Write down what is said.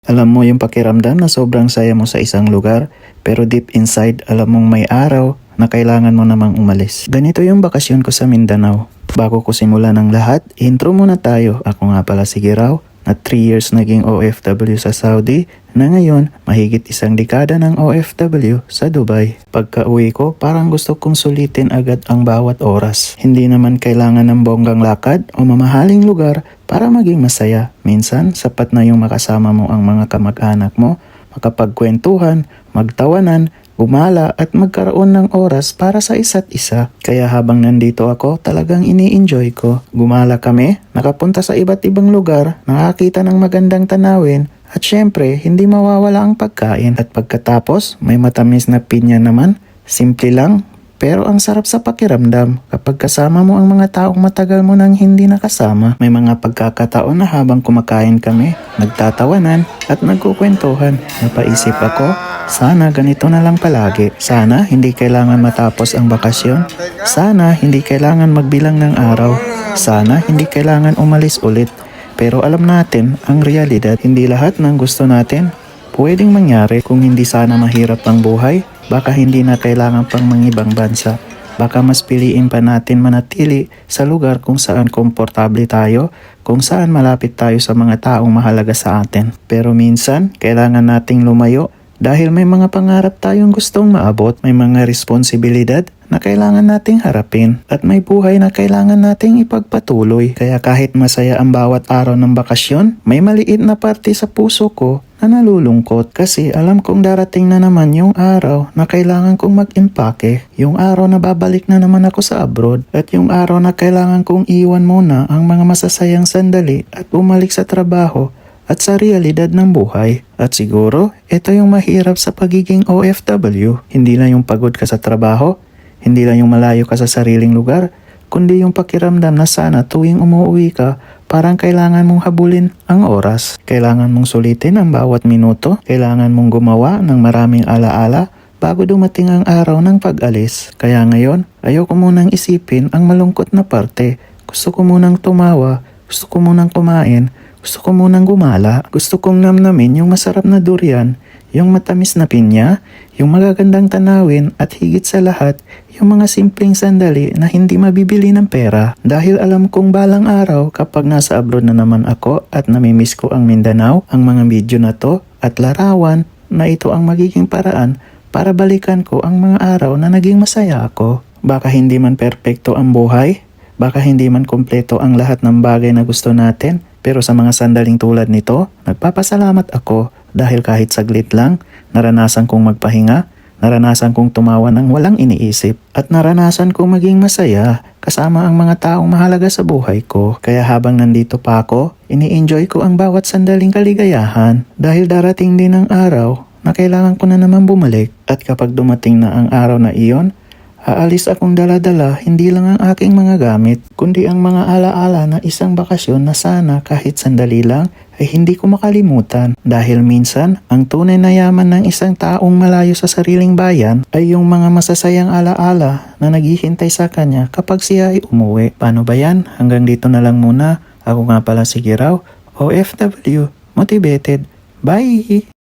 Alam mo yung pakiramdam na sobrang saya mo sa isang lugar, pero deep inside alam mong may araw na kailangan mo namang umalis. Ganito yung bakasyon ko sa Mindanao. Bago ko simulan ang lahat, intro muna tayo. Ako nga pala si Giraw, na 3 years naging OFW sa Saudi, na ngayon mahigit 1 dekada ng OFW sa Dubai. Pagka uwi ko, parang gusto kong sulitin agad ang bawat oras. Hindi naman kailangan ng bonggang lakad o mamahaling lugar para maging masaya. Minsan, sapat na yung makasama mo ang mga kamag-anak mo, makapagkwentuhan, magtawanan, gumala at magkaroon ng oras para sa isa't isa. Kaya habang nandito ako, talagang ini-enjoy ko. Gumala kami, nakapunta sa iba't ibang lugar, nakakita ng magandang tanawin, at syempre, hindi mawawala ang pagkain. At pagkatapos, may matamis na pinya naman. Simple lang, pero ang sarap sa pakiramdam kapag kasama mo ang mga taong matagal mo nang hindi nakasama. May mga pagkakataon na habang kumakain kami, nagtatawanan at nagkukwentuhan. Napaisip ako, sana ganito na lang palagi. Sana hindi kailangan matapos ang bakasyon. Sana hindi kailangan magbilang ng araw. Sana hindi kailangan umalis ulit. Pero alam natin, ang realidad, hindi lahat ng gusto natin pwedeng mangyari. Kung hindi sana mahirap ang buhay, baka hindi na kailangan pang mangibang bansa. Baka mas piliin pa natin manatili sa lugar kung saan komportable tayo, kung saan malapit tayo sa mga taong mahalaga sa atin. Pero minsan, kailangan nating lumayo dahil may mga pangarap tayong gustong maabot, may mga responsibilidad na kailangan nating harapin, at may buhay na kailangan nating ipagpatuloy. Kaya kahit masaya ang bawat araw ng bakasyon, may maliit na parte sa puso ko na nalulungkot kasi alam kong darating na naman yung araw na kailangan kong mag-impake, yung araw na babalik na naman ako sa abroad, at yung araw na kailangan kong iwan muna ang mga masasayang sandali at bumalik sa trabaho at sa realidad ng buhay. At siguro, ito yung mahirap sa pagiging OFW. Hindi lang yung pagod ka sa trabaho, hindi lang yung malayo ka sa sariling lugar, kundi yung pakiramdam na sana tuwing umuwi ka, parang kailangan mong habulin ang oras. Kailangan mong sulitin ang bawat minuto. Kailangan mong gumawa ng maraming alaala bago dumating ang araw ng pag-alis. Kaya ngayon, ayoko munang isipin ang malungkot na parte. Gusto ko munang tumawa, gusto ko munang kumain, gusto ko munang gumala. Gusto kong namnamin yung masarap na durian, yung matamis na pinya, yung magagandang tanawin, at higit sa lahat, yung mga simpleng sandali na hindi mabibili ng pera. Dahil alam kong balang araw kapag nasa abroad na naman ako at namimiss ko ang Mindanao, ang mga video na to at larawan na ito ang magiging paraan para balikan ko ang mga araw na naging masaya ako. Baka hindi man perpekto ang buhay, baka hindi man kumpleto ang lahat ng bagay na gusto natin, pero sa mga sandaling tulad nito, nagpapasalamat ako dahil kahit saglit lang, naranasan kong magpahinga, naranasan kong tumawa ng walang iniisip, at naranasan kong maging masaya kasama ang mga taong mahalaga sa buhay ko. Kaya habang nandito pa ako, ini-enjoy ko ang bawat sandaling kaligayahan dahil darating din ang araw na kailangan ko na naman bumalik. At kapag dumating na ang araw na iyon, aalis akong dala-dala hindi lang ang aking mga gamit, kundi ang mga alaala na isang bakasyon na sana kahit sandali lang ay hindi ko makalimutan. Dahil minsan, ang tunay na yaman ng isang taong malayo sa sariling bayan ay yung mga masasayang alaala na naghihintay sa kanya kapag siya ay umuwi. Paano ba yan? Hanggang dito na lang muna. Ako nga pala si Giraw, OFW, motivated. Bye!